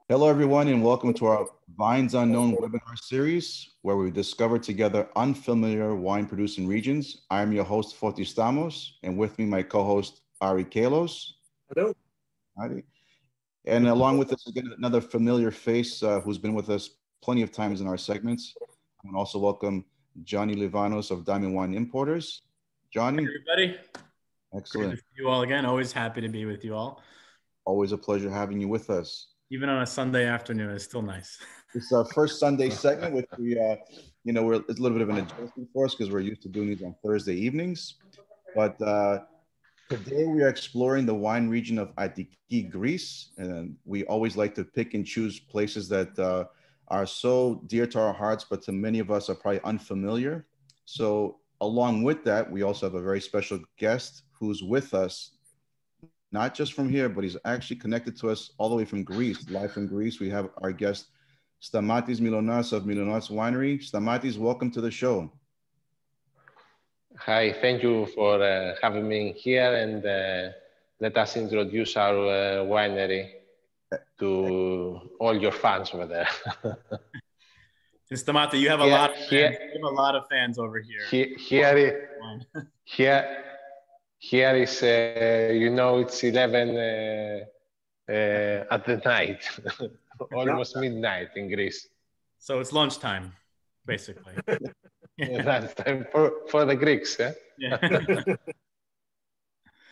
Hello, everyone, and welcome to our Vines Unknown webinar series, where we discover together unfamiliar wine-producing regions. I'm your host, Stamos, and with me, my co-host, Ari Kalos. Hello. Howdy. And along with us, again, another familiar face who's been with us plenty of times in our segments. I want to also welcome Johnny Livanos of Diamond Wine Importers. Johnny. Hey, everybody. Excellent. Good to see you all again. Always happy to be with you all. Always a pleasure having you with us. Even on a Sunday afternoon, it's still nice. It's our first Sunday segment, which we, it's a little bit of an adjustment for us because we're used to doing these on Thursday evenings. But today we are exploring the wine region of Attiki, Greece. And we always like to pick and choose places that are so dear to our hearts, but to many of us are probably unfamiliar. So along with that, we also have a very special guest who's with us, not just from here, but he's actually connected to us all the way from Greece, live from Greece. We have our guest, Stamatis Mylonas of Mylonas Winery. Stamatis, welcome to the show. Hi, thank you for having me here, and let us introduce our winery to all your fans over there. Stamatis, you have a lot of fans. You have a lot of fans over here. Here is, it's 11 at the night, almost midnight in Greece. So it's lunchtime, basically. Lunchtime for the Greeks, eh? Yeah.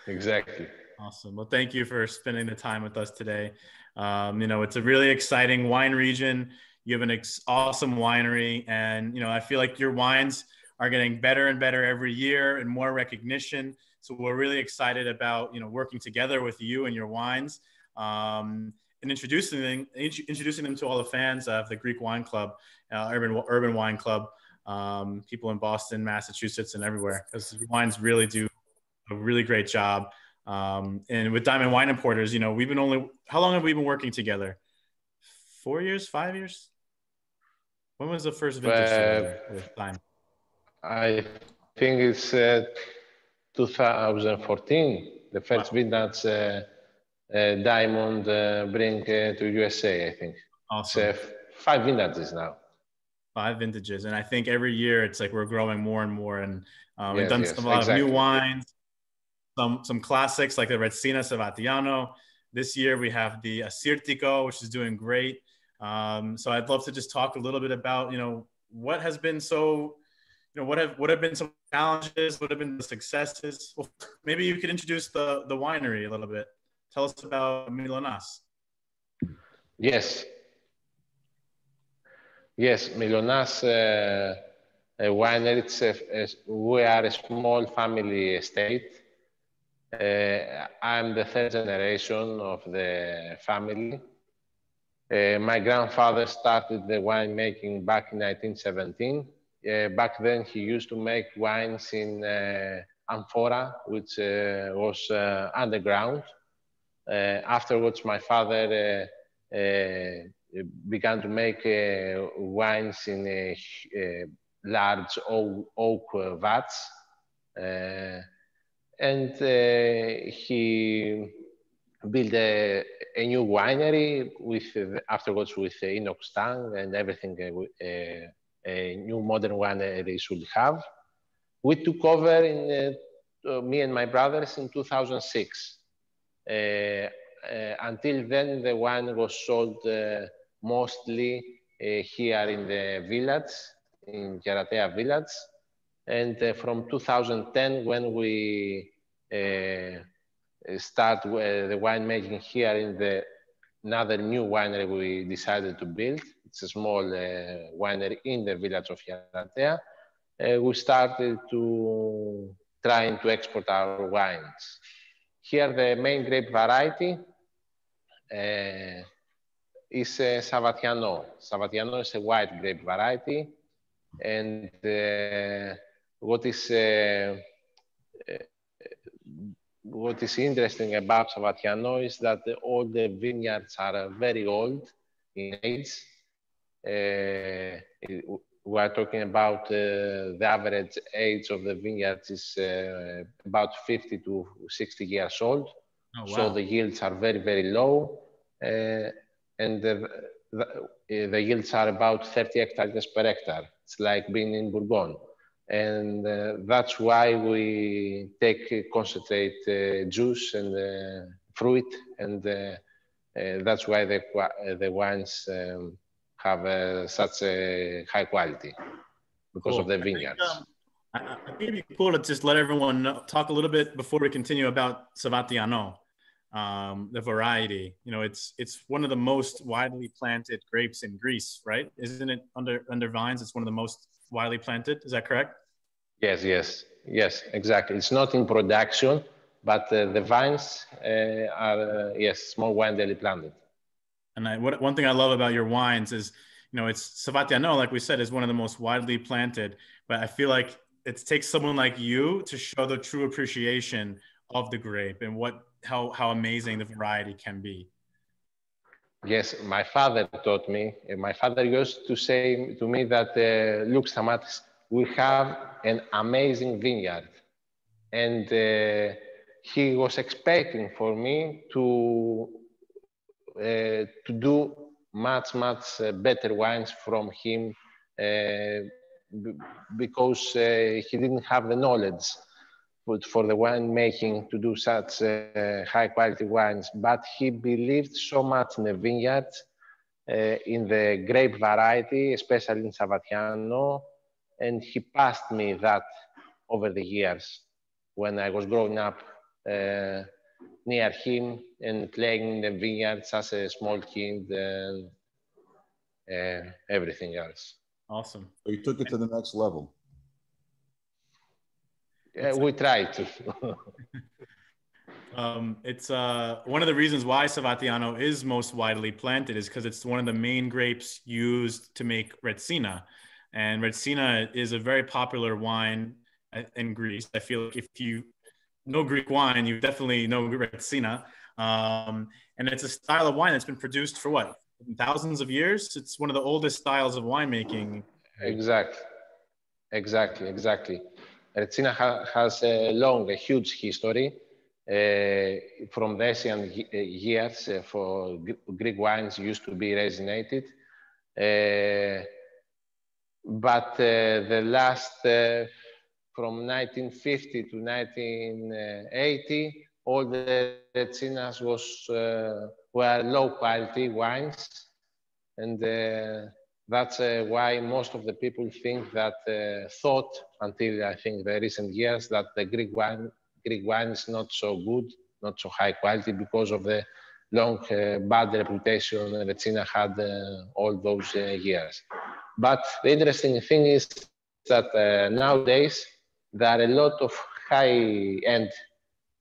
Exactly. Awesome. Well, thank you for spending the time with us today. It's a really exciting wine region. You have an awesome winery, and I feel like your wines are getting better and better every year and more recognition. So we're really excited about, working together with you and your wines, and introducing them to all the fans of the Greek Wine Club, Urban Wine Club, people in Boston, Massachusetts, and everywhere, because your wines really do a really great job. And with Diamond Wine Importers, how long have we been working together? 4 years, 5 years? When was the first vintage with Diamond? I think it's 2014, the first vintage Diamond bring to USA, I think. Awesome. It's 5 vintages now. 5 vintages. And I think every year it's like we're growing more and more. And we've done a lot of new wines, some classics like the Retsina Savatiano. This year we have the Assyrtiko, which is doing great. So I'd love to just talk a little bit about, what has been so, what have been some challenges, what have been the successes? Well, maybe you could introduce the winery a little bit. Tell us about Mylonas. Yes, Mylonas winery. We are a small family estate. I'm the 3rd generation of the family. My grandfather started the winemaking back in 1917. Back then, he used to make wines in amphora, which was underground. Afterwards, my father began to make wines in large oak vats. And he built a new winery afterwards with inox tank and everything a new modern winery should have. We took over me and my brothers in 2006. Until then, the wine was sold mostly here in the village, in Geratea village. And from 2010, when we start the winemaking here in another new winery we decided to build. It's a small winery in the village of Geratea. We started trying to export our wines. Here, the main grape variety is Savatiano. Savatiano is a white grape variety. And what is interesting about Savatiano is that all the vineyards are very old in age. We are talking about the average age of the vineyards is about 50 to 60 years old. Oh, So wow. the yields are very, very low. And the yields are about 30 hectares per hectare. It's like being in Bourgogne. And that's why we take concentrate juice and fruit, and that's why the wines have such a high quality because of Cool. the vineyards. I think it'd be cool to just let everyone talk a little bit before we continue about Savatiano, the variety. You know, it's one of the most widely planted grapes in Greece, right? Isn't it under vines? It's one of the most widely planted. Is that correct? Yes, exactly. It's not in production, but the vines are, yes, more widely planted. And one thing I love about your wines is, you know, it's Savatiano, like we said, is one of the most widely planted, but I feel like it takes someone like you to show the true appreciation of the grape and how amazing the variety can be. Yes, my father taught me. My father used to say to me that, look, Stamatis, we have an amazing vineyard. And he was expecting for me to do much better wines from him, because he didn't have the knowledge for the winemaking to do such high quality wines. But he believed so much in the vineyard, in the grape variety, especially in Savatiano, and he passed me that over the years when I was growing up near him and playing in the vineyards as a small kid and everything else. Awesome. So you took it to the next level. We tried to. It's one of the reasons why Savatiano is most widely planted is because it's one of the main grapes used to make Retsina. And Retsina is a very popular wine in Greece. I feel like if you know Greek wine, you definitely know Retsina. And it's a style of wine that's been produced for what, thousands of years? It's one of the oldest styles of winemaking. Exactly. Retsina has a huge history. From the ancient years, for Greek wines used to be resonated. But the last, from 1950 to 1980, all the Retsinas were low quality wines. And that's why most of the people think that, thought until I think the recent years, that the Greek wine is not so good, not so high quality, because of the long bad reputation Retsina had all those years. But the interesting thing is that nowadays there are a lot of high-end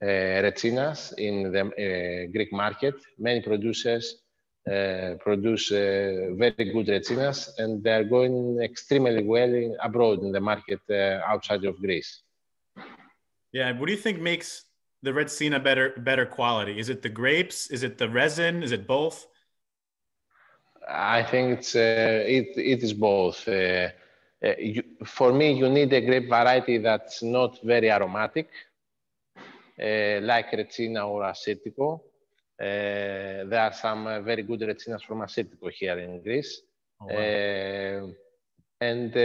Retsinas in the Greek market. Many producers produce very good Retsinas, and they're going extremely well abroad in the market outside of Greece. Yeah, what do you think makes the Retsina better quality? Is it the grapes? Is it the resin? Is it both? I think it is both. For me, you need a grape variety that's not very aromatic, like Retsina or Assyrtiko. There are some very good Retsinas from Assyrtiko here in Greece. Oh, wow. And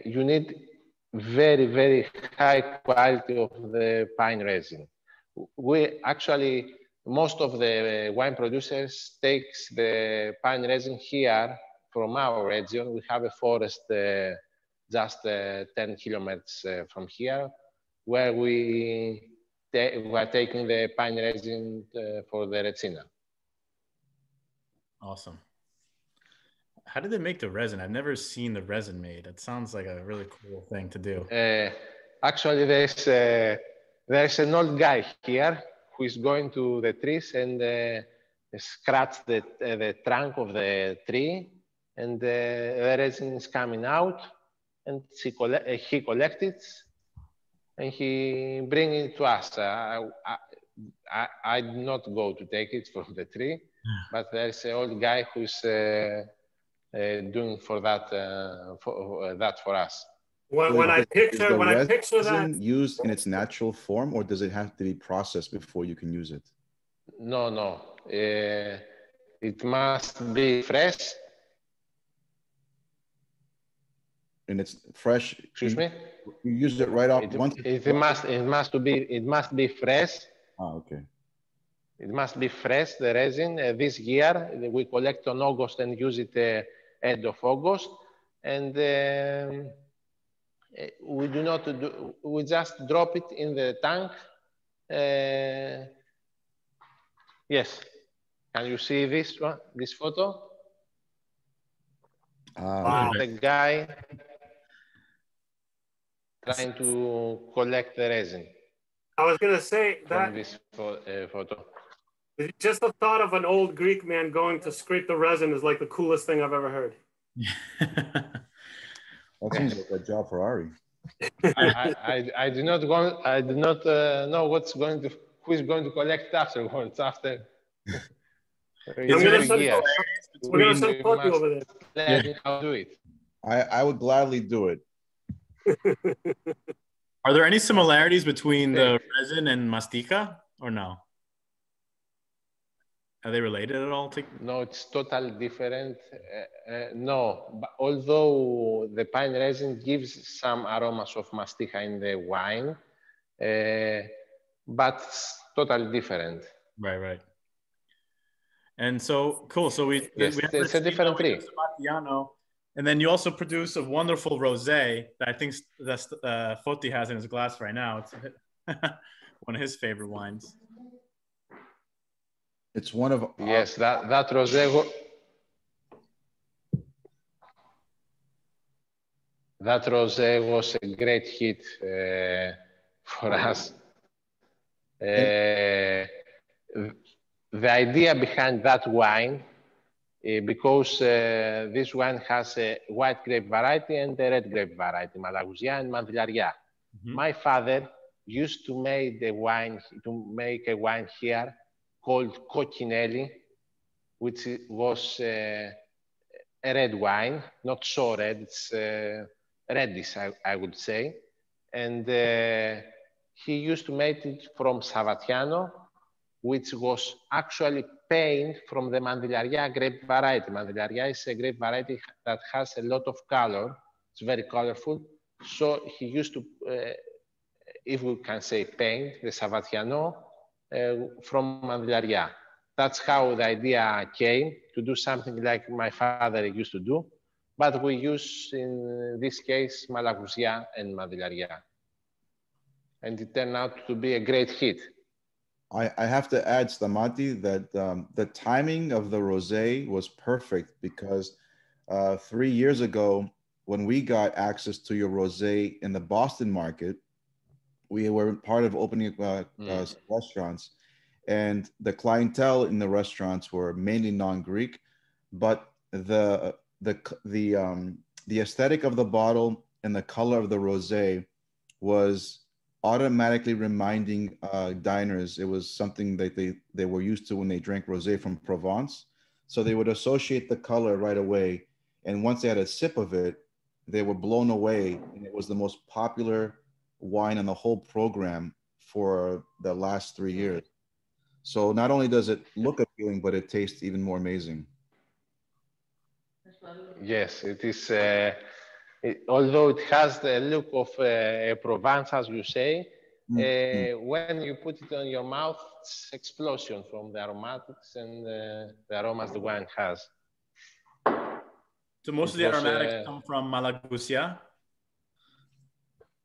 you need very high quality of the pine resin. We actually, most of the wine producers takes the pine resin here from our region. We have a forest just 10 kilometers from here, where we are taking the pine resin for the Retsina. Awesome. How did they make the resin? I've never seen the resin made. It sounds like a really cool thing to do. Actually, there's an old guy here who is going to the trees and scratch the trunk of the tree, and the resin is coming out, and he collects it, and he brings it to us. I did not go to take it from the tree, but there's an old guy who's doing for that for us. When I picture that, resin used in its natural form, or does it have to be processed before you can use it? No, no. It must be fresh. And it's fresh. Excuse me. You use it right off. It must be fresh. Ah, okay. It must be fresh. The resin. This year we collect on August and use it end of August, and we do not do. We just drop it in the tank. Yes. Can you see this one? This photo? Wow. The guy trying to collect the resin. I was going to say that from this photo. Just the thought of an old Greek man going to scrape the resin is like the coolest thing I've ever heard. That seems like a job for Ari. I do not know who is going to collect afterwards. After we're going to send Poti over there. How do it? I would gladly do it. Are there any similarities between the resin and mastica, or no? Are they related at all? No, it's totally different. No, but although the pine resin gives some aromas of mastica in the wine, but it's totally different. Right. And so, cool. So it's a different tree. And then you also produce a wonderful rosé that I think Foti has in his glass right now. It's one of his favorite wines. It's one of yes, that rosé. That rosé was a great hit for us. The idea behind that wine, because this wine has a white grape variety and a red grape variety, Malagousia and Mandilaria. My father used to make a wine here called Coccinelli, which was a red wine, not so red, it's reddish, I would say. And he used to make it from Savatiano, which was actually painted from the Mandilaria grape variety. Mandilaria is a grape variety that has a lot of color. It's very colorful. So he used to, if we can say paint, the Savatiano from Mandilaria. That's how the idea came, to do something like my father used to do. But we use, in this case, Malagousia and Mandilaria. And it turned out to be a great hit. I have to add, Stamati, that the timing of the rosé was perfect, because 3 years ago, when we got access to your rosé in the Boston market, we were part of opening restaurants, and the clientele in the restaurants were mainly non-Greek, but the aesthetic of the bottle and the color of the rosé was automatically reminding diners. It was something that they were used to when they drank rosé from Provence. So they would associate the color right away. And once they had a sip of it, they were blown away. And it was the most popular wine on the whole program for the last 3 years. So not only does it look appealing, but it tastes even more amazing. Yes, it is. Although it has the look of Provence, as you say, when you put it on your mouth, it's explosion from the aromatics and the aromas the wine has. So most of the aromatics come from Malagousia?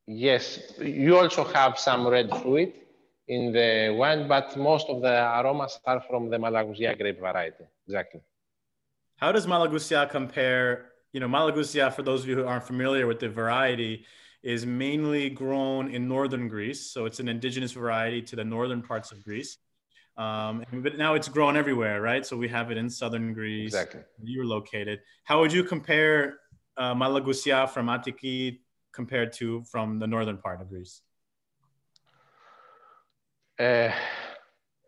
Yes, you also have some red fruit in the wine, but most of the aromas are from the Malagousia grape variety. Exactly. How does Malagousia compare? You know, Malagousia, for those of you who aren't familiar with the variety, is mainly grown in northern Greece. So it's an indigenous variety to the northern parts of Greece. But now it's grown everywhere, right? So we have it in southern Greece. Exactly. Where you're located. How would you compare Malagousia from Attiki compared to from the northern part of Greece?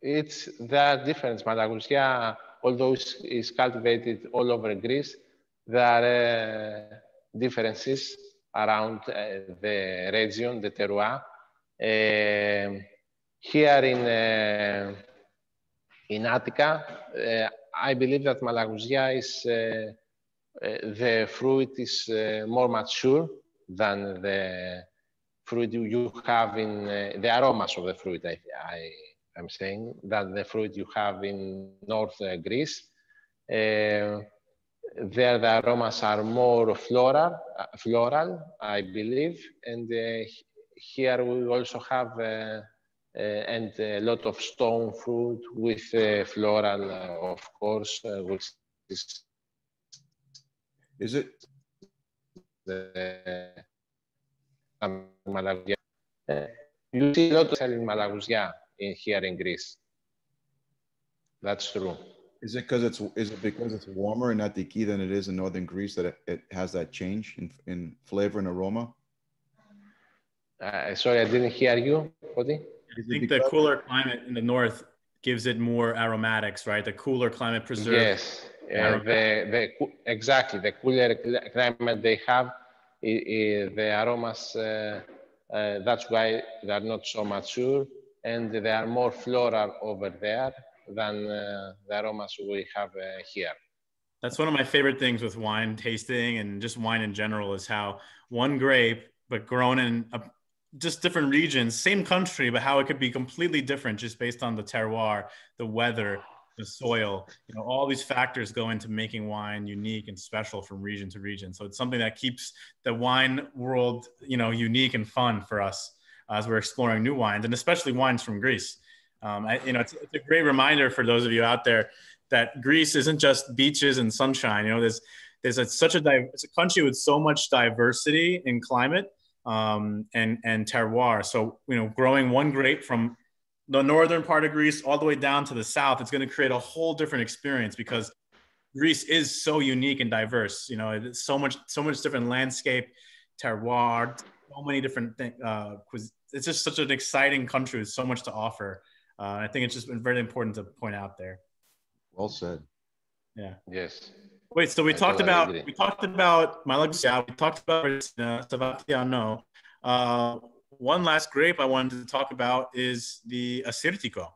It's the difference. Malagousia, although it's cultivated all over Greece, there are differences. around the region, the terroir. Here in Attica, I believe that Malagousia is the fruit is more mature than the fruit you have in the aromas of the fruit. I'm saying that the fruit you have in North Greece. There, the aromas are more floral, I believe, and here we also have and a lot of stone fruit with floral, of course, which Is it? Malagousia. You see a lot of selling Malagousia here in Greece. That's true. Is it because it's warmer in Attiki than it is in northern Greece that it has that change in flavor and aroma? Sorry, I didn't hear you, Cody. I think the cooler climate in the north gives it more aromatics, right? The cooler climate preserves. Yes, exactly. The cooler climate they have, the aromas, that's why they are not so mature, and they are more floral over there than the aromas we have here. That's one of my favorite things with wine tasting and just wine in general is how one grape, but grown in just different regions, same country, but how it could be completely different just based on the terroir, the weather, the soil. You know, all these factors go into making wine unique and special from region to region. So it's something that keeps the wine world, you know, unique and fun for us as we're exploring new wines, and especially wines from Greece. You know, it's a great reminder for those of you out there that Greece isn't just beaches and sunshine. You know, it's a country with so much diversity in climate and terroir. So, you know, growing one grape from the northern part of Greece all the way down to the south, it's going to create a whole different experience because Greece is so unique and diverse. You know, it's so much different landscape, terroir, so many different things. It's just such an exciting country with so much to offer. I think it's just very important to point out there. Well said. Yeah. Yes. Wait, so we talked about Malagousia, we talked about Stamatis. One last grape I wanted to talk about is the Assyrtiko.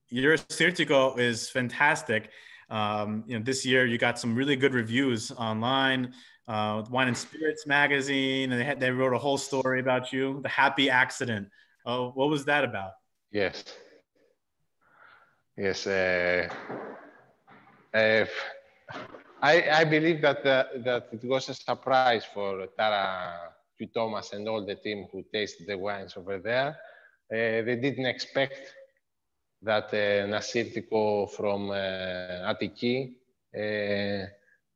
Your Assyrtiko is fantastic. You know, this year you got some really good reviews online. Wine and Spirits magazine, and they wrote a whole story about you. The Happy Accident. Oh, what was that about? Yes. Yes. I believe that it was a surprise for Tara, Hugh Thomas, and all the team who tasted the wines over there. They didn't expect that an Assyrtiko from Attiki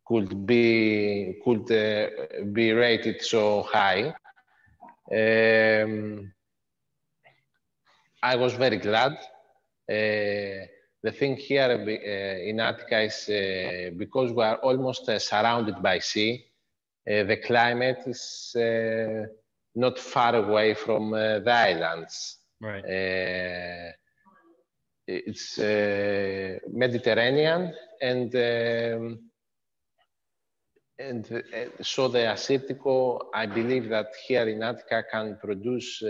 could be rated so high. I was very glad. The thing here in Attica is because we are almost surrounded by sea, the climate is not far away from the islands. Right. It's Mediterranean, and so the Assyrtiko, I believe that here in Attica can produce.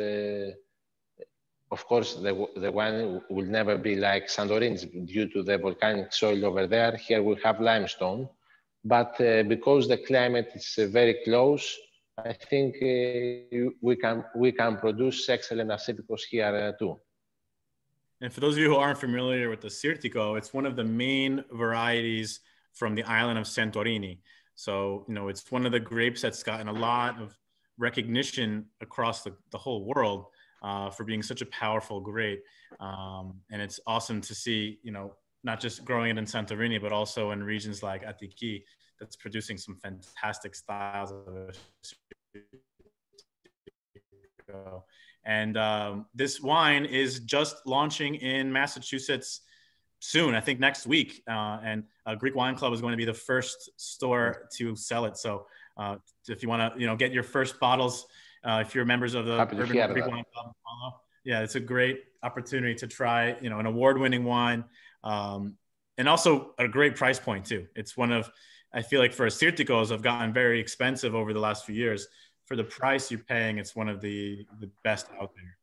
Of course, the wine will never be like Santorini due to the volcanic soil over there. Here we have limestone, but because the climate is very close, I think we can produce excellent Assyrtikos here too. And for those of you who aren't familiar with the Assyrtiko, it's one of the main varieties from the island of Santorini. So, you know, it's one of the grapes that's gotten a lot of recognition across the whole world. For being such a powerful grape. And it's awesome to see, you know, not just growing it in Santorini, but also in regions like Attiki that's producing some fantastic styles of Assyrtiko. And this wine is just launching in Massachusetts soon, I think next week. And Greek Wine Club is going to be the first store to sell it. So if you want to, you know, get your first bottles, if you're members of the Urban Greek Wine Club, yeah, it's a great opportunity to try, you know, an award-winning wine, and also a great price point too. It's one of I feel like for Assyrticos have gotten very expensive over the last few years. For the price you're paying, it's one of the best out there.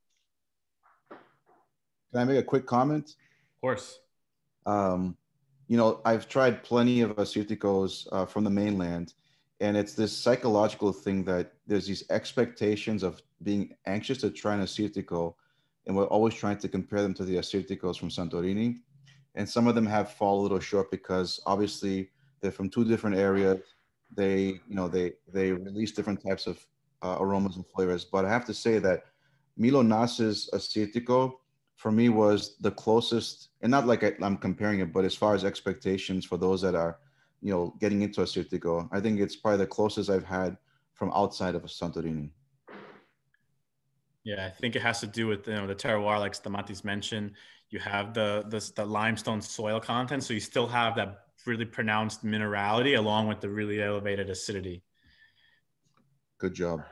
Can I make a quick comment? Of course. You know, I've tried plenty of Assyrticos from the mainland, and it's this psychological thing that there's these expectations of being anxious to try an Assyrtico, and we're always trying to compare them to the Assyrticos from Santorini. And some of them have fall a little short because obviously they're from two different areas. They, you know, they release different types of aromas and flavors. But I have to say that Mylonas' Assyrtico for me was the closest, and not like I'm comparing it, but as far as expectations for those that are, you know, getting into Assyrtico, I think it's probably the closest I've had from outside of Santorini. Yeah, I think it has to do with, you know, the terroir, like Stamatis mentioned. You have the limestone soil content, so you still have that really pronounced minerality along with the really elevated acidity. Good job.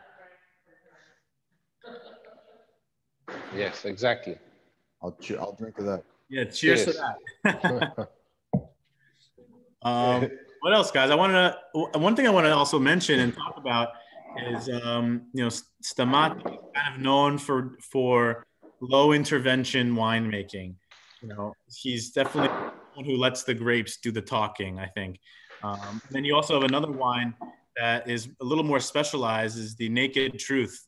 Yes, exactly. I'll drink to that. Yeah, cheers to that. What else, guys? One thing I want to also mention and talk about is, you know, Stamatis is kind of known for low intervention winemaking. You know, he's definitely one who lets the grapes do the talking, I think. And then you also have another wine that is a little more specialized, is the Naked Truth.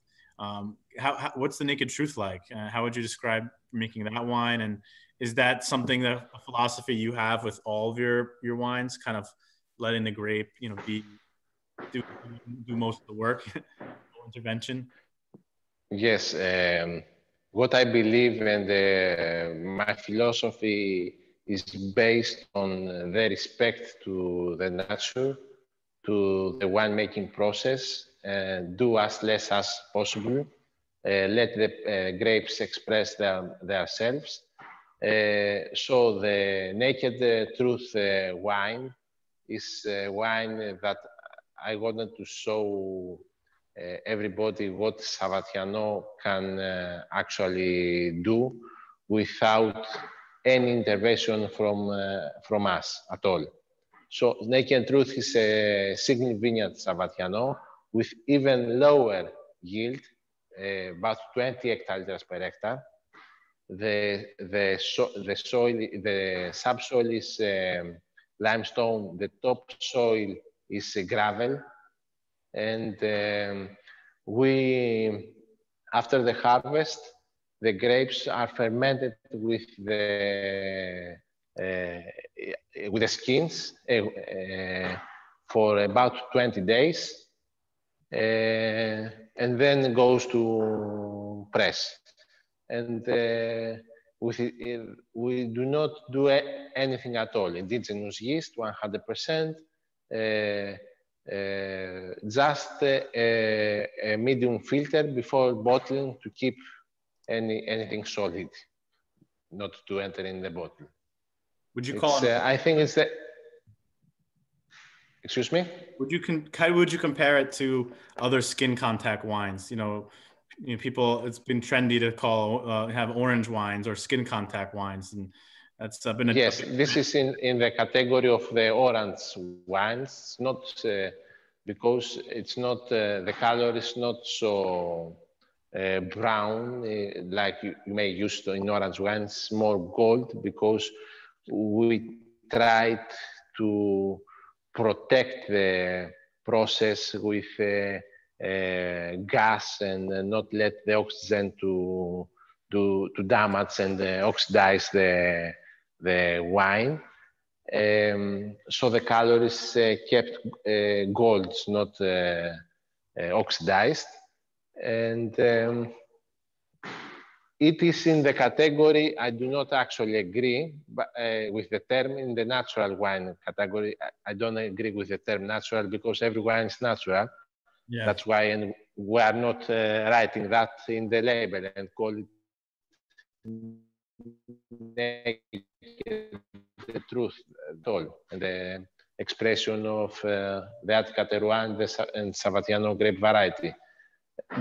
What's the Naked Truth like? How would you describe making that wine? And is that something, that a philosophy you have with all of your wines, kind of letting the grape, you know, do most of the work, no intervention? Yes, what I believe and my philosophy is based on the respect to the nature, to the winemaking process, and do as less as possible. Let the grapes express themselves. So the Naked Truth wine is a wine that I wanted to show everybody what Savatiano can actually do without any intervention from us at all. So Naked Truth is a single vineyard Savatiano with even lower yield, about 20 hectoliters per hectare. The subsoil is limestone, the topsoil is gravel, and after the harvest, the grapes are fermented with the skins for about 20 days, and then goes to press. And we do not do anything at all. Indigenous yeast, 100%. Just a medium filter before bottling to keep anything solid, not to enter in the bottle. Would you call it? I think it's the. Excuse me? How would you compare it to other skin contact wines? You know, people, it's been trendy to call have orange wines or skin contact wines, and that's been a yes. This is in the category of the orange wines, not because it's not the color is not so brown like you may use in orange wines, more gold, because we tried to protect the process with gas and not let the oxygen to damage and oxidize the wine. So the color is kept gold, not oxidized. And it is in the category, I do not actually agree with the term in the natural wine category. I don't agree with the term natural because every wine is natural. Yeah. That's why, and we are not writing that in the label and call it the truth at all. And the expression of the Attiki terroir and Savatiano grape variety.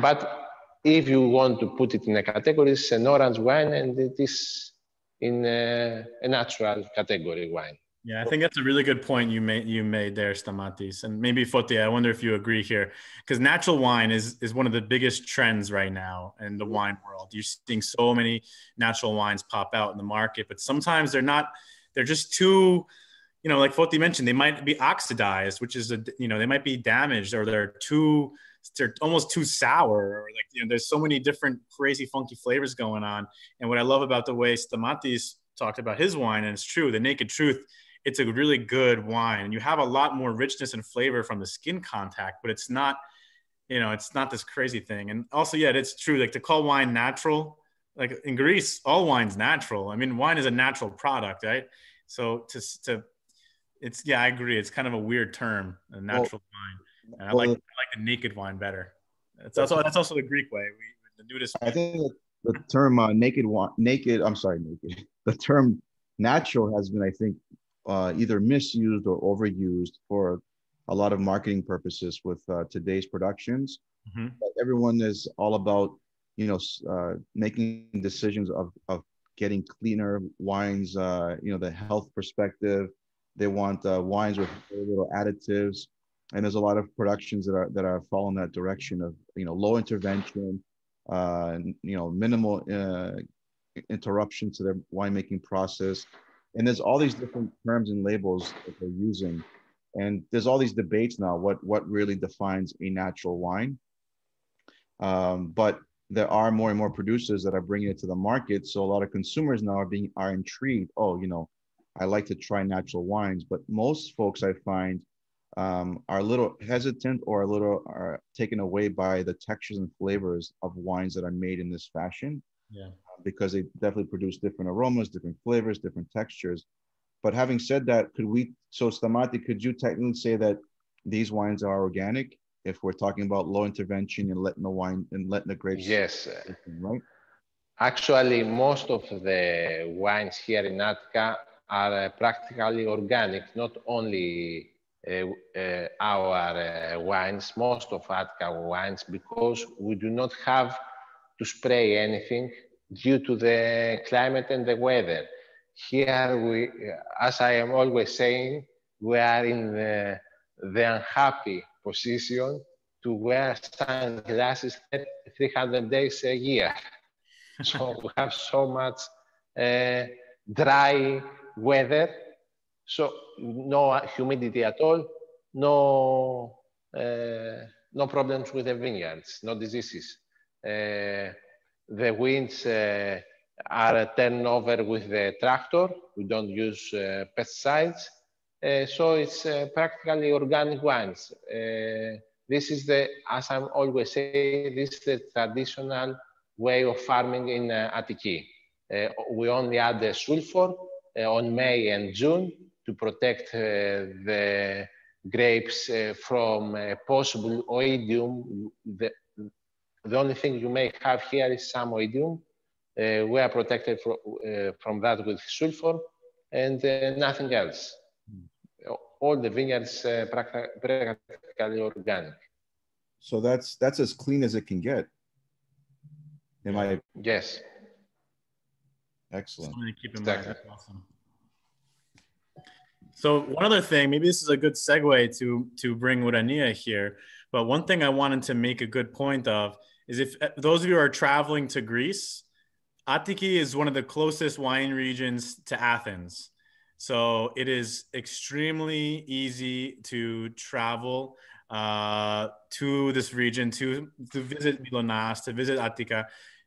But if you want to put it in a category, it's an orange wine, and it is in a natural category wine. Yeah, I think that's a really good point you made there, Stamatis, and maybe Foti. I wonder if you agree here, because natural wine is one of the biggest trends right now in the wine world. You're seeing so many natural wines pop out in the market, but sometimes they're not. They're just too, like Foti mentioned, they might be oxidized, which is they might be damaged, or they're almost too sour, or there's so many different crazy funky flavors going on. And what I love about the way Stamatis talked about his wine, and it's true, the Naked Truth, it's a really good wine, and you have a lot more richness and flavor from the skin contact, but it's not this crazy thing. And also, yeah, it's true, like to call wine natural, like in Greece, all wine's natural. I mean, wine is a natural product, right? So I agree, it's kind of a weird term, a natural wine, and I like the naked wine better. That's also the Greek way. The nudist. I think the term the term natural has been, I think, either misused or overused for a lot of marketing purposes with today's productions. Mm-hmm. Everyone is all about, making decisions of getting cleaner wines, the health perspective. They want wines with very little additives. And there's a lot of productions that are following that direction of, low intervention, minimal interruption to their winemaking process. And there's all these different terms and labels that they're using. And there's all these debates now, what really defines a natural wine. But there are more and more producers that are bringing it to the market. So a lot of consumers now are intrigued. Oh, I like to try natural wines, but most folks I find are a little hesitant or are taken away by the textures and flavors of wines that are made in this fashion. Yeah. Because they definitely produce different aromas, different flavors, different textures. But having said that, Stamati, could you technically say that these wines are organic if we're talking about low intervention and letting the grapes? Yes. Right? Actually, most of the wines here in Attica are practically organic, not only our wines, most of Attica wines, because we do not have to spray anything due to the climate and the weather. Here, as I am always saying, we are in the unhappy position to wear sunglasses 300 days a year. So we have so much dry weather, so no humidity at all, no problems with the vineyards, no diseases. The winds are turned over with the tractor. We don't use pesticides. So it's practically organic wines. This is as I'm always saying, this is the traditional way of farming in Attiki. We only add the sulfur on May and June to protect the grapes from possible oidium. The only thing you may have here is some oidium. We are protected from that with sulfur and nothing else. All the vineyards practically organic. So that's as clean as it can get. Yes. Excellent. Something to keep in mind. That's awesome. So one other thing, maybe this is a good segue to bring Urania here, but one thing I wanted to make a good point of is if those of you who are traveling to Greece, Attiki is one of the closest wine regions to Athens. So it is extremely easy to travel to this region, to visit Mylonas, to visit Attika,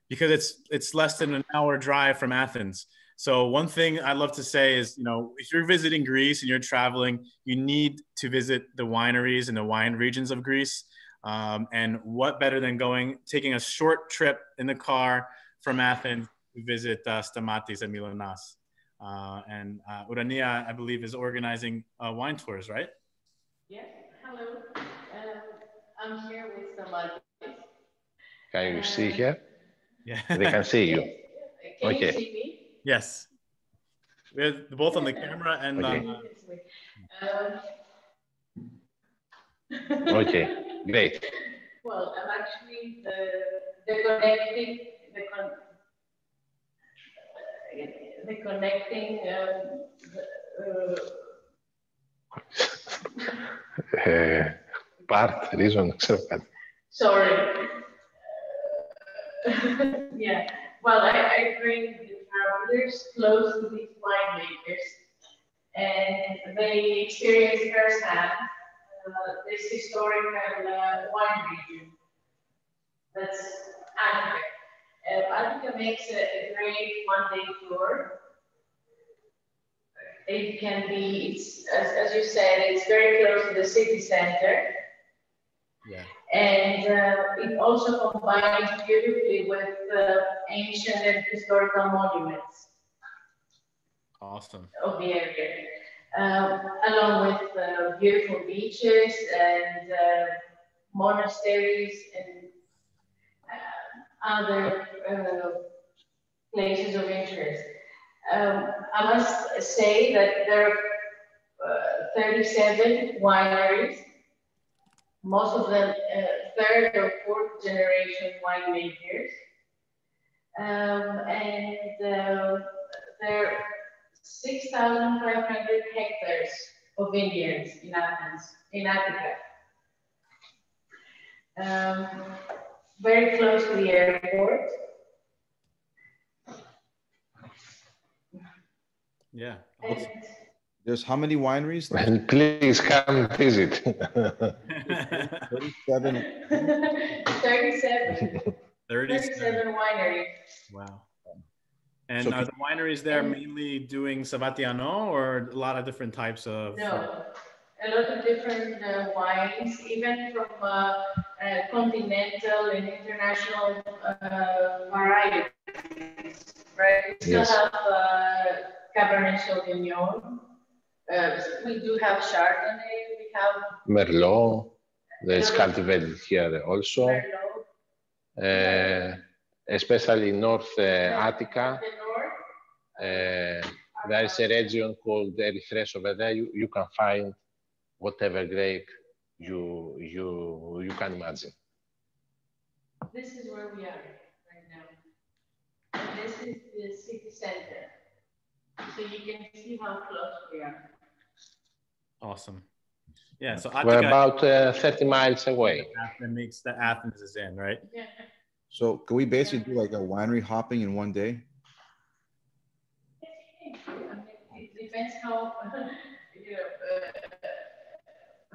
because it's less than an hour drive from Athens. So one thing I love to say is, if you're visiting Greece and you're traveling, you need to visit the wineries and the wine regions of Greece. And what better than taking a short trip in the car from Athens to visit Stamatis and Mylonas. And Urania, I believe, is organizing wine tours, right? Yes. Hello. I'm here with Stamatis. Can you see here? Yeah. They can see you. Can you see me? Yes. We're both on the camera and Okay, great. Well, I'm actually the connecting Part, reason, etc. Sorry. Yeah. Well, I bring the travelers close to these winemakers, and they experience firsthand this historical wine region. That's Attica. Attica makes a great one-day tour. It can be, as you said, it's very close to the city center. Yeah. And it also combines beautifully with ancient and historical monuments. Awesome. Of the area, along with beautiful beaches and monasteries and other places of interest. I must say that there are 37 wineries, most of them third or fourth generation winemakers. And there are 6,500 hectares of vineyards in Athens, in Attica. Very close to the airport. Yeah. Awesome. There's how many wineries? Well, please come visit. 37. 37 wineries. Wow. And So are the wineries there mainly doing Savatiano or a lot of different types of? No, a lot of different wines, even from continental and international varieties. Right? We still have Cabernet Sauvignon. We do have Chardonnay. We have Merlot. There's cultivated here also. Merlot. Especially in North Attica. There is a region called Erythres over there. You can find whatever grape you can imagine. This is where we are right now. And this is the city center. So you can see how close we are. Awesome. Yeah, so we're about 30 miles away. That makes the Athens is in, right? Yeah. So can we basically do like a winery hopping in one day? It depends how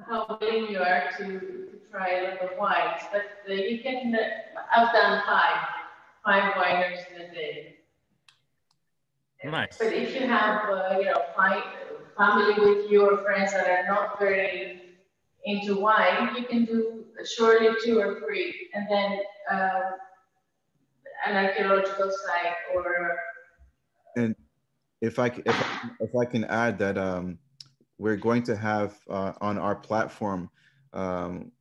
how willing you are to try a lot of wines. But you can. I've done five wineries in a day. Nice. But if you have family with you or friends that are not very into wine, you can do surely 2 or 3, and then an archaeological site or. And if I can add that we're going to have on our platform,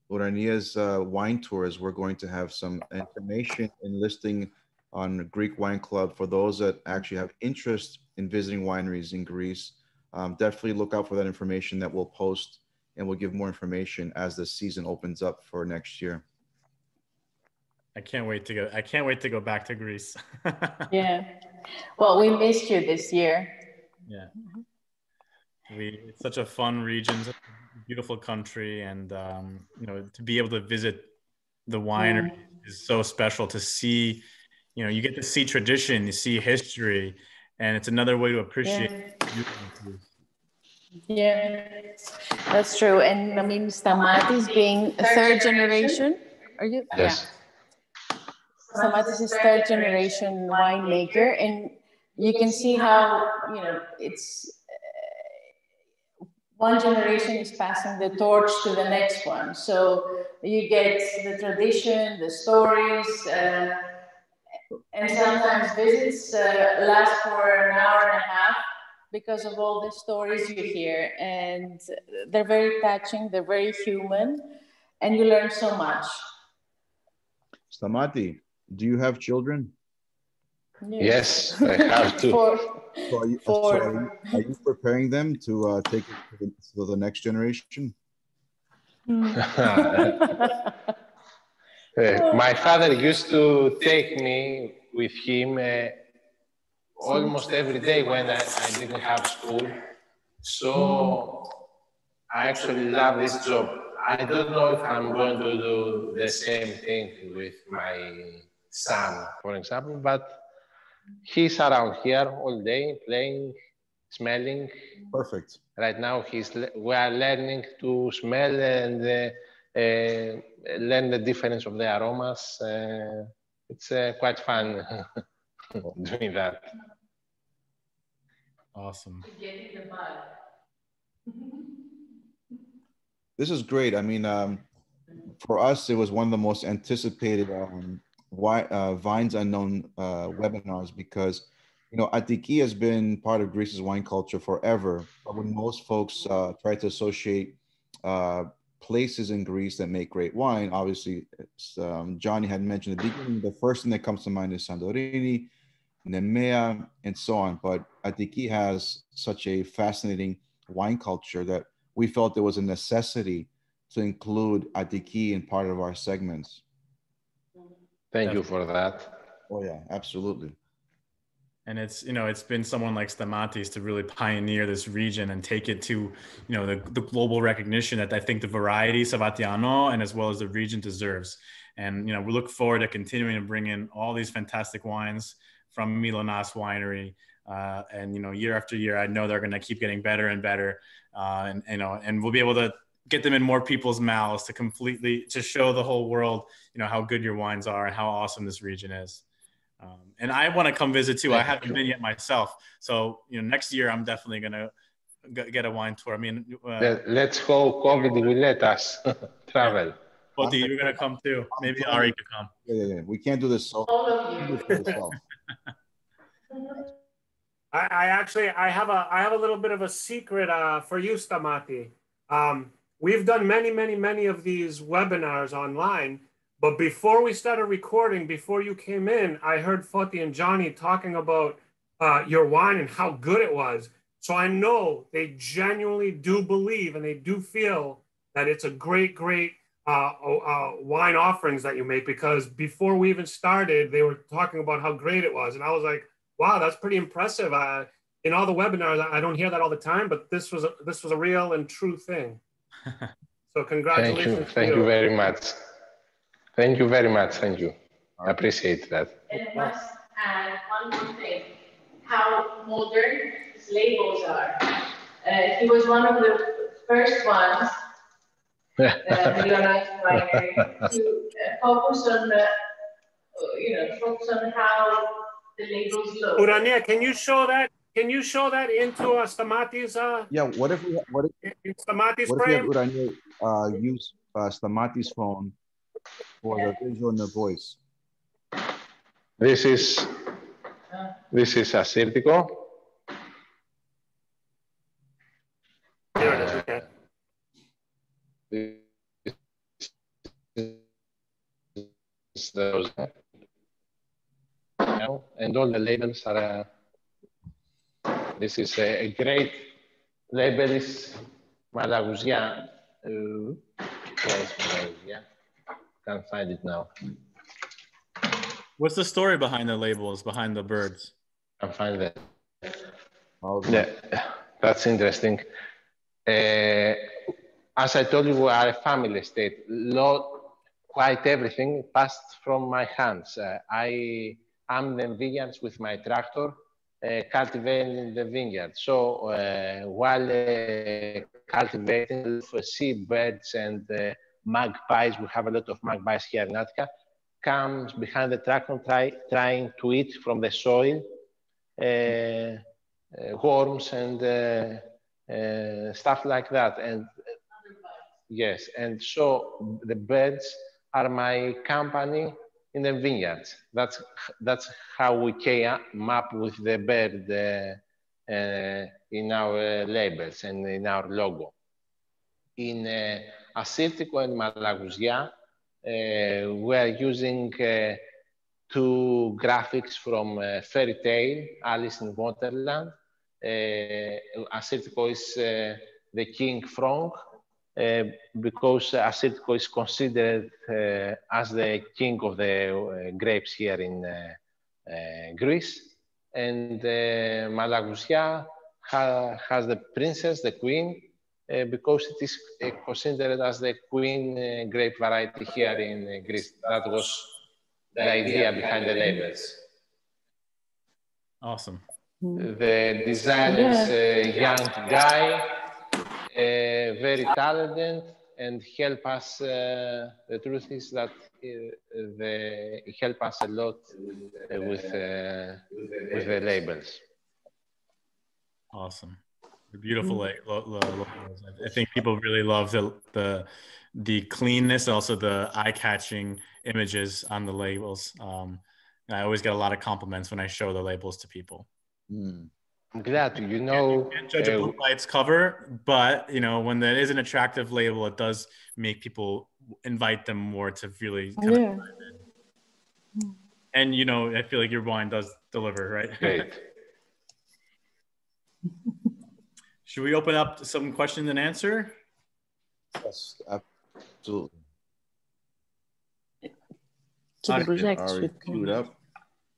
Urania's wine tours, we're going to have some information and listing on Greek Wine Club for those that actually have interest in visiting wineries in Greece. Definitely look out for that information that we'll post, and we'll give more information as the season opens up for next year. I can't wait to go. I can't wait to go back to Greece. Yeah. Well, we missed you this year. Yeah. It's such a fun region, such a beautiful country, and to be able to visit the winery is so special. To see, you get to see tradition, you see history, and it's another way to appreciate. Yeah, that's true. And I mean, Stamatis being a third generation. Are you? Yes. Yeah. Stamatis is third generation winemaker, and you can see how it's one generation is passing the torch to the next one. So you get the tradition, the stories, and sometimes visits last for an hour and a half because of all the stories you hear. And they're very touching, they're very human, and you learn so much. Stamati, do you have children? Yes, I have to. Are you preparing them to take it to the next generation? My father used to take me with him almost every day when I didn't have school. So I actually love this job. I don't know if I'm going to do the same thing with my son, for example, but he's around here all day, playing, smelling. Perfect. Right now, we are learning to smell and learn the difference of the aromas. It's quite fun doing that. Awesome. This is great. I mean, for us, it was one of the most anticipated Vines Unknown webinars because, you know, Attiki has been part of Greece's wine culture forever. But when most folks try to associate places in Greece that make great wine, obviously, Johnny had mentioned at the beginning, the first thing that comes to mind is Santorini, Nemea, and so on. But Attiki has such a fascinating wine culture that we felt there was a necessity to include Attiki in part of our segments. Thank you for that. Oh yeah, absolutely. And it's, you know, it's been someone like Stamatis to really pioneer this region and take it to, you know, the global recognition that I think the variety Savatiano and as well as the region deserves. And, you know, we look forward to continuing to bring in all these fantastic wines from Mylonas Winery. And, you know, year after year, I know they're going to keep getting better and better. And, you know, and we'll be able to get them in more people's mouths to show the whole world, you know, how good your wines are and how awesome this region is. And I want to come visit too. I haven't been yet myself. So, you know, next year I'm definitely going to get a wine tour. I mean, let's hope COVID will let us travel. Poti, you're going to come too. Maybe Ari could come. Yeah. We can't do this. All of you. I have a little bit of a secret for you, Stamati. We've done many of these webinars online, but before we started recording, before you came in, I heard Foti and Johnny talking about your wine and how good it was. So I know they genuinely do believe and they do feel that it's a great wine offerings that you make, because before we even started, they were talking about how great it was. And I was like, wow, that's pretty impressive. In all the webinars, I don't hear that all the time, but this was a real and true thing. So congratulations. Thank you very much. Thank you very much. Thank you. I appreciate that. And I must add one more thing, how modern his labels are. He was one of the first ones, Mylonas Winery, to focus on how the labels look. Urania, can you show that? Can you show that into Stamatis? Yeah. What if Stamatis we frame? have Urania use Stamatis phone for the visual and the voice? This is Assyrtiko. There it is. Okay. And all the labels are. This is a great label. Is Malagousia. Can't find it now. What's the story behind the labels, behind the birds? Can't find that. Yeah, that's interesting. As I told you, we are a family estate. Quite everything passed from my hands. I am the vineyards with my tractor, cultivating the vineyard. So while cultivating for seabirds and magpies, we have a lot of magpies here in Attica, comes behind the tractor trying to eat from the soil, worms and stuff like that. And yes, and so the birds are my company in the vineyards. That's how we came up with the bird in our labels and in our logo. In Assyrtiko and Malagousia, we are using two graphics from Fairy Tale, Alice in Wonderland. Assyrtiko is the king frog, because Assyrtiko is considered as the king of the grapes here in Greece. And Malagousia has the princess, the queen, because it is considered as the queen grape variety here in Greece. That was the idea behind the labels. Awesome. The designer is a young guy, very talented, and help us. The truth is that he help us a lot with the labels. Awesome. The beautiful logos. I think people really love the cleanness, also the eye-catching images on the labels. I always get a lot of compliments when I show the labels to people. I'm glad to, you know. You can't judge a book by its cover, but you know, when there is an attractive label, it does make people invite them more to really kind of dive in. And you know, I feel like your wine does deliver, right? Great. Should we open up some question and answer? Yes, absolutely. Are queued up?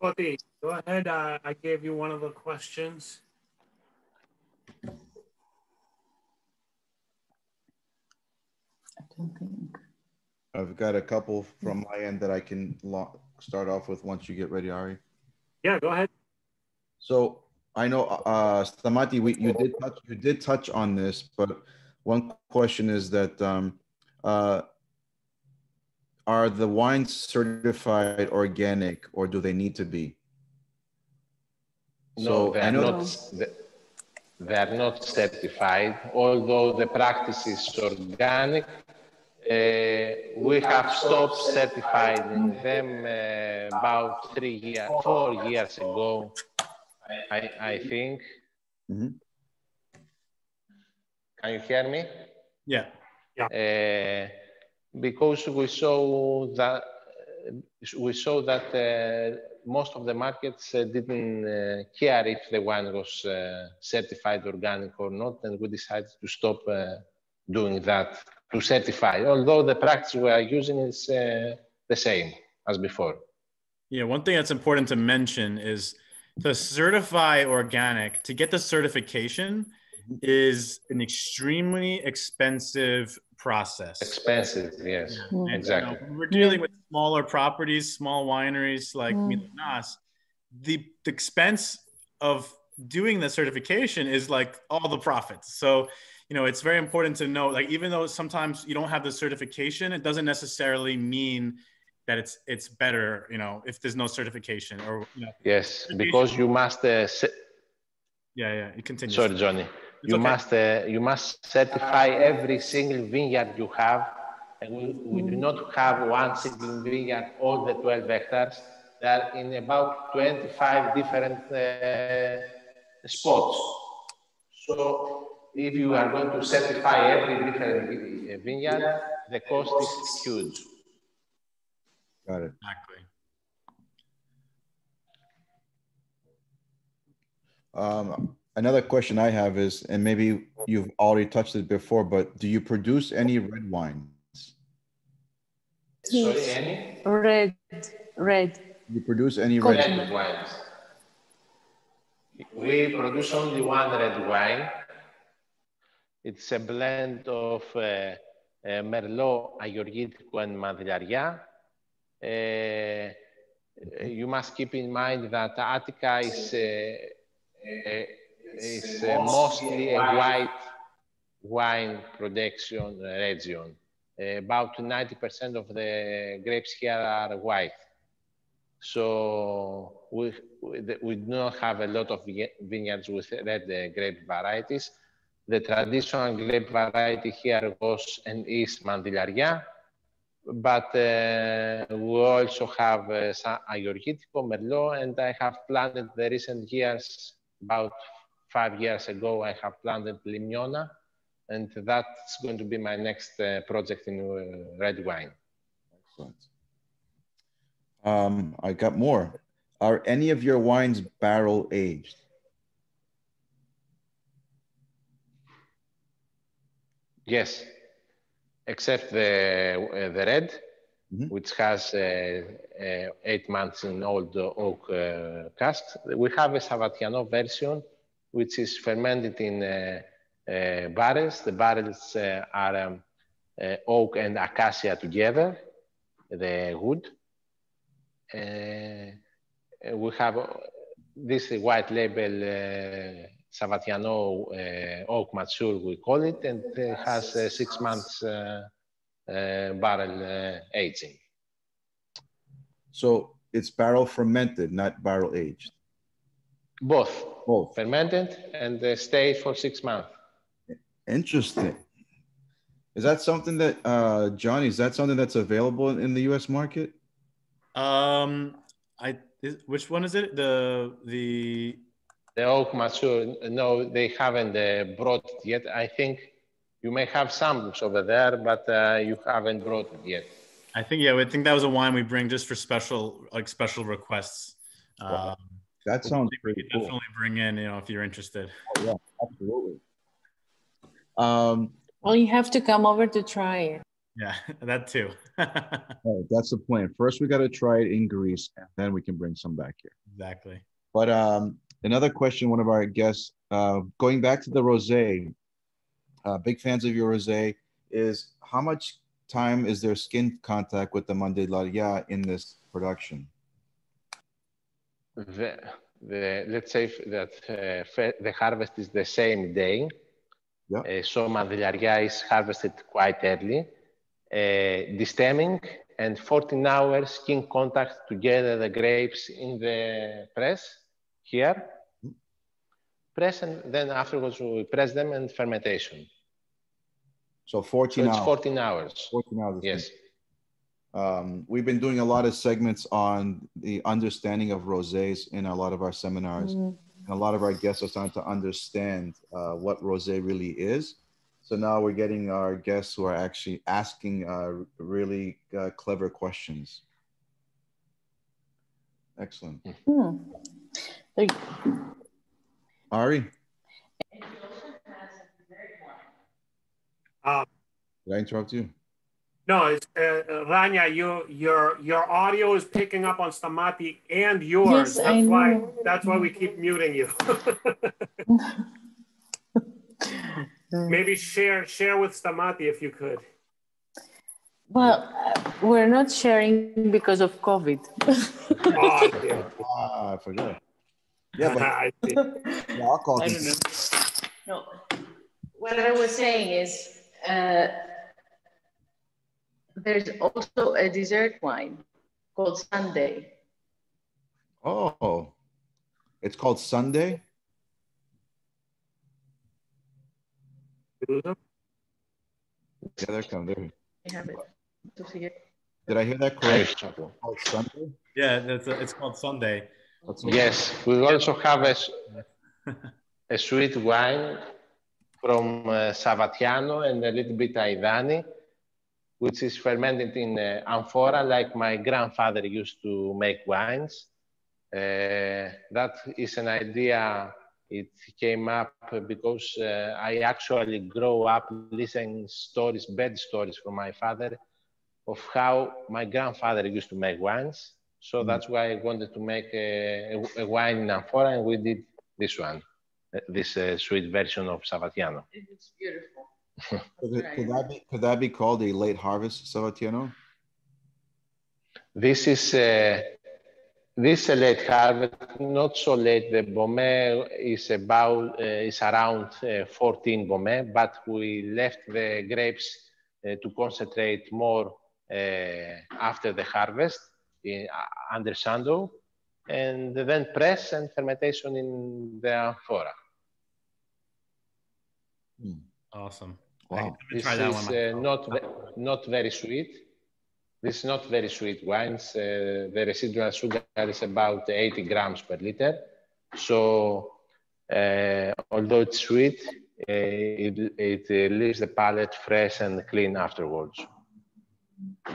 Attiki, go ahead. I gave you one of the questions. I don't think. I've got a couple from my end that I can start off with once you get ready, Ari. Yeah, go ahead. So I know, Stamatis, you did touch on this, but one question is that are the wines certified organic, or do they need to be? No, they are not certified, although the practice is organic. We have stopped certifying them about 4 years ago, I think. Mm-hmm. Can you hear me? Yeah. Because we saw that most of the markets didn't care if the wine was certified organic or not, and we decided to stop doing that, to certify, although the practice we are using is the same as before. Yeah, one thing that's important to mention is to certify organic, to get the certification is an extremely expensive process. Expensive, yes, exactly. You know, we're dealing with smaller properties, small wineries like Mylonas. The expense of doing the certification is like all the profits. So, you know, it's very important to know, like, even though sometimes you don't have the certification, it doesn't necessarily mean that it's better, you know, if there's no certification or, you know. Yes, because you must. You continue. Sorry, Johnny. It's okay. You must certify every single vineyard you have, and we do not have one single vineyard, all the 12 hectares. They are in about 25 different spots. So if you are going to certify every different vineyard, the cost is huge. Got it. Exactly. Another question I have is, and maybe you've already touched it before, but do you produce any red wines? Sorry, any? Red. Do you produce any red wines? We produce only one red wine. It's a blend of Merlot, Agorgitico, and Mandilaria. You must keep in mind that Attica is mostly a white wine production region. About 90% of the grapes here are white. So we do not have a lot of vineyards with red grape varieties. The traditional grape variety here was and is Mandilaria, but we also have some Agorgitico, Merlot, and I have planted the recent years, about 5 years ago, I have planted Mylonas, and that's going to be my next project in red wine. Excellent. I got more. Are any of your wines barrel aged? Yes, except the red, which has 8 months in old oak casks. We have a Savatiano version, which is fermented in barrels. The barrels are oak and acacia together, the wood. We have this white label Savatiano oak mature, we call it, and it has 6 months barrel aging. So it's barrel fermented, not barrel aged. Both. Both. Fermented and stay for 6 months. Interesting. Is that something that, Johnny, is that something that's available in the U.S. market? Which one is it? The oak mature. No, they haven't brought it yet. I think you may have samples over there, but you haven't brought it yet. I think, yeah, I think that was a wine we bring just for special requests. Wow. That sounds pretty cool. Definitely bring in, if you're interested. Oh, yeah, absolutely. Well, you have to come over to try it. Yeah, that too. Oh, that's the plan. First, we got to try it in Greece, and then we can bring some back here. Exactly. But another question, one of our guests, going back to the rosé, big fans of your rosé, is how much time is there skin contact with the Mandelia in this production? Let's say that the harvest is the same day. Yeah. So Mandelia is harvested quite early. Destemming and 14 hours skin contact to gather the grapes in the press here. Press, and then afterwards we press them and fermentation. So 14 hours. 14 hours. 14 hours. Yes. We've been doing a lot of segments on the understanding of rosés in a lot of our seminars. And a lot of our guests are starting to understand what rosé really is. So now we're getting our guests who are actually asking really clever questions. Excellent. Ari? Did I interrupt you? No, it's Rania. Your audio is picking up on Stamatis and yours. Yes, that's why we keep muting you. Maybe share with Stamatis if you could. Well, we're not sharing because of COVID. Oh, yeah. I forgot. Yeah, but I see. Yeah, I'll call I don't know. No, what I was saying is there's also a dessert wine called Sunday. Oh, it's called Sunday? Yeah, there come there. I have it. Did I hear that correct? Called Sunday? Yeah, it's called Sunday. Yes, we also have a sweet wine from Savatiano and a little bit Aidani, which is fermented in amphora, like my grandfather used to make wines. That is an idea. It came up because I actually grew up listening stories, bad stories from my father of how my grandfather used to make wines. So that's why I wanted to make a wine in amphora, and we did this one, this sweet version of Savatiano. It's beautiful. Could that be called a late harvest Savatiano? This is a late harvest, not so late. The Beaumet is around 14 Beaumet, but we left the grapes to concentrate more after the harvest under Sando, and then press and fermentation in the amphora. Awesome. Wow. This is not very sweet. This is not very sweet wines. The residual sugar is about 80 grams per liter. So although it's sweet, it leaves the palate fresh and clean afterwards.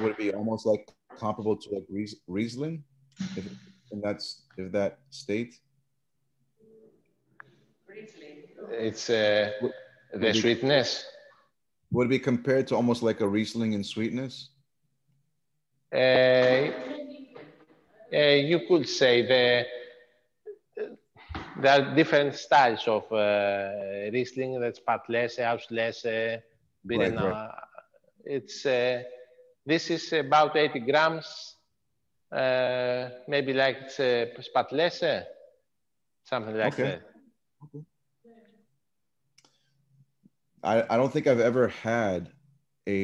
Would it be almost like comparable to like Riesling, if that state? It's the sweetness. Would it be compared to almost like a Riesling in sweetness? You could say there are different styles of Riesling. That's Spätlese, Auslese, Birena. Right. It's this is about 80 grams, maybe like it's Spätlese, something like that. Okay. I don't think I've ever had a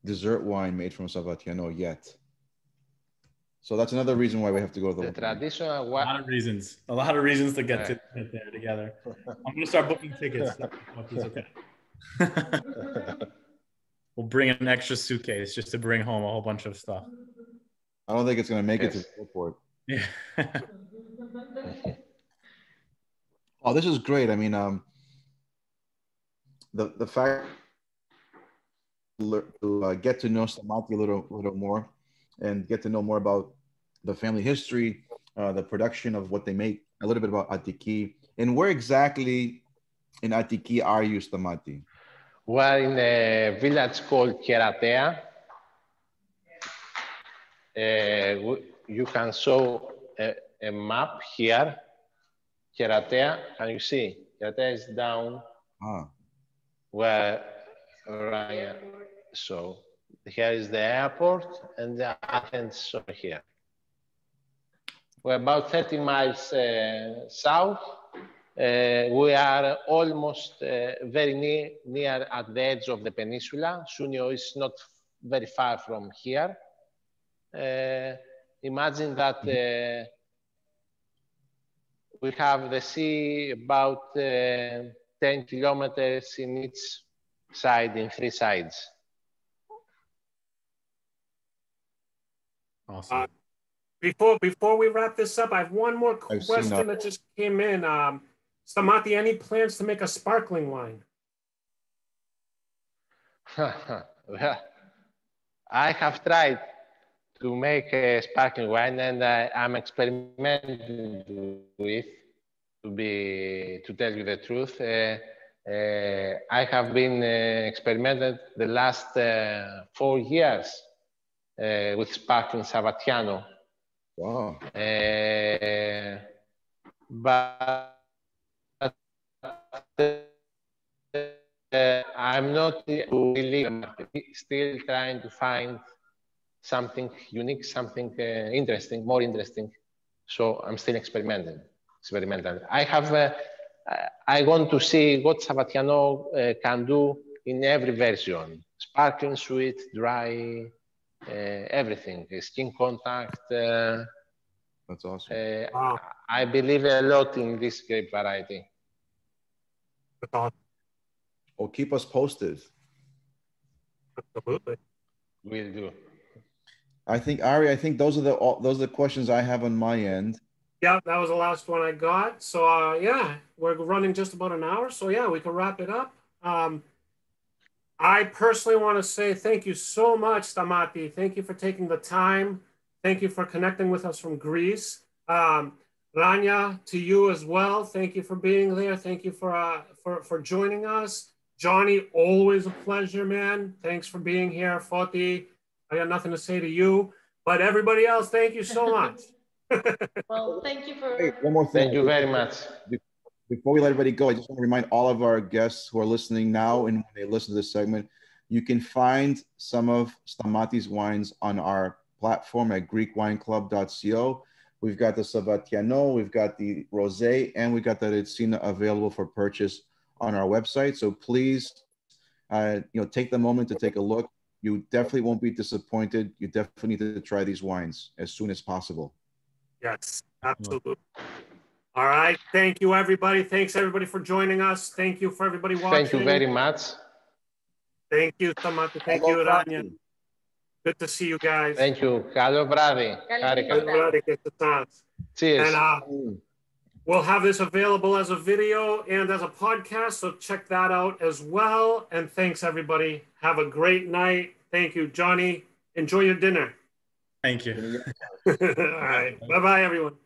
dessert wine made from Sabatiano yet. So that's another reason why we have to go to The traditional wine. A lot of reasons to get there together. I'm gonna start booking tickets. It's okay. We'll bring an extra suitcase just to bring home a whole bunch of stuff. I don't think it's gonna make it to the airport. Yeah. Oh, this is great. I mean, the fact to get to know Stamati a little more and get to know more about the family history, the production of what they make, a little bit about Attiki. And where exactly in Attiki are you, Stamati? We're in a village called Keratea. You can show a map here. Keratea, can you see? Keratea is down where Ryan. So here is the airport and the Athens over here. We're about 30 miles south. We are almost very near at the edge of the peninsula. Sunio is not very far from here. Imagine that we have the sea about 10 kilometers in each side, in three sides. Awesome. Before we wrap this up, I have one more question that just came in. Stamati, any plans to make a sparkling wine? Well, I have tried to make a sparkling wine, and I'm experimenting with, to tell you the truth. I have been experimenting the last 4 years with sparkling Sabatiano. Wow. But I'm not really still trying to find something unique, something interesting, more interesting. So I'm still experimenting. I want to see what Sabatiano can do in every version: sparkling, sweet, dry, everything, skin contact. That's awesome. Wow. I believe a lot in this grape variety. That's awesome. Well, keep us posted. Absolutely. Will do. I think, Ari, those are the questions I have on my end. Yeah, that was the last one I got. So yeah, we're running just about an hour. So yeah, we can wrap it up. I personally want to say thank you so much, Stamati. Thank you for taking the time. Thank you for connecting with us from Greece. Rania, to you as well. Thank you for being there. Thank you for joining us. Johnny, always a pleasure, man. Thanks for being here. Foti, I got nothing to say to you. But everybody else, thank you so much. Well, thank you for... Hey, one more thing. Thank you very much. Before we let everybody go, I just want to remind all of our guests who are listening now and when they listen to this segment, you can find some of Stamati's wines on our platform at greekwineclub.co. We've got the Sabatiano, we've got the Rosé, and we've got the Retsina available for purchase on our website. So please, take the moment to take a look. You definitely won't be disappointed. You definitely need to try these wines as soon as possible. Yes, absolutely. All right. Thank you, everybody. Thanks, everybody, for joining us. Thank you for everybody watching. Thank you very much. Thank you, Stamati. Thank you, Rania. Good to see you guys. Thank you. Καλό βράδυ. Cheers. And we'll have this available as a video and as a podcast, so check that out as well. And thanks, everybody. Have a great night. Thank you, Johnny. Enjoy your dinner. Thank you. All right. Bye-bye, everyone.